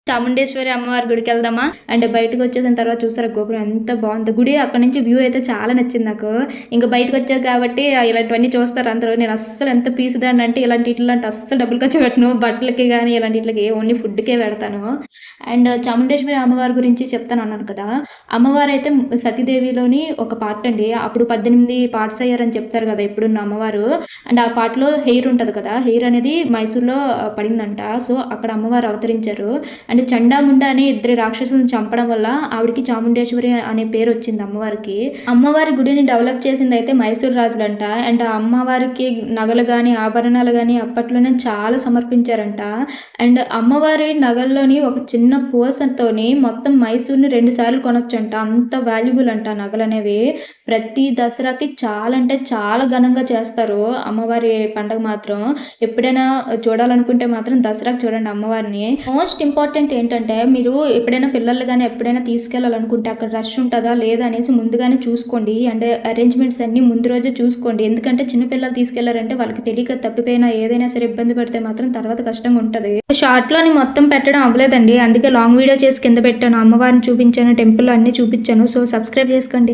చాముండేశ్వరి అమ్మవారి గుడికెళ్దామా? అంటే బయటకొచ్చేసిన తర్వాత చూసారా గోపురం ఎంత బావుందో. గుడి అక్కడి నుంచి వ్యూ అయితే చాలా నచ్చింది నాకు. ఇంక బయటకొచ్చాక కాబట్టి ఇలాంటివన్నీ చూస్తారు అందరూ. నేను అస్సలు ఎంత పీసుదాన్నంటే ఇలాంటి ఈటిలంటే అస్సలు డబ్బులు ఖర్చు పెట్టను. బట్టలకి గానీ ఇలాంటిట్లకి ఓన్లీ ఫుడ్‌కే పెడతాను. అండ్ చాముండేశ్వరి అమ్మవారి గురించి చెప్తానన్నాను కదా! అమ్మవారైతే సతీదేవిలోని ఒక పార్ట్ అండి. అప్పుడు 18 పార్ట్స్ అయ్యారని చెప్తారు గదా! ఇప్పుడున్న అమ్మవారు. అండ్ ఆ పార్ట్‌లో హెయిర్ ఉంటది కదా! హెయిర్ అనేది మైసూర్‌లో పడిందంట. సో, అక్కడ అమ్మవారు అవతరించారు. అండ్ చండాముండ అనే ఇద్దరు రాక్షసులను చంపడం వల్ల ఆవిడకి చాముండేశ్వరి అనే పేరు వచ్చింది అమ్మవారికి. అమ్మవారి గుడిని డెవలప్ చేసిందైతే మైసూర్ రాజులంట. అండ్ ఆ అమ్మవారికి నగలు గాని, ఆభరణాలు గాని అప్పట్లోనే చాలా సమర్పించారంట. అండ్ అమ్మవారి నగల్లోని ఒక చిన్న పూసతోని మొత్తం మైసూర్‌ని 2 సార్లు కొనొచ్చంట. అంత వాల్యుబుల్ అంట నగలనేవి. ప్రతి దసరాకి చాలా అంటే చాలా ఘనంగా చేస్తారు అమ్మవారి పండగ మాత్రం. ఎప్పుడైనా చూడాలనుకుంటే మాత్రం దసరాకి చూడండి అమ్మవారిని. మోస్ట్ ఇంపార్టెంట్ ఏంటంటే మీరు ఎప్పుడైనా పిల్లల్ని గాని ఎప్పుడైనా తీసుకెళ్ళాలనుకుంటే అక్కడ రష్ ఉంటదా? లేదా? అనేసి ముందుగానే చూసుకోండి. అండ్ అరేంజ్‌మెంట్స్ అన్నీ ముందు రోజే చూసుకోండి. ఎందుకంటే చిన్న పిల్లలు తీసుకెళ్లారంటే వాళ్ళకి తెలియక తప్పిపోయినా ఏదైనా సరే ఇబ్బంది పడితే మాత్రం తర్వాత కష్టంగా ఉంటది. షార్ట్‌లోని మొత్తం పెట్టడం అవ్వలేదండి. అందుకే లాంగ్ వీడియో చేసి కింద పెట్టాను. అమ్మవారిని చూపించాను, టెంపుల్ అన్నీ చూపించాను. సో, సబ్స్క్రైబ్ చేసుకోండి.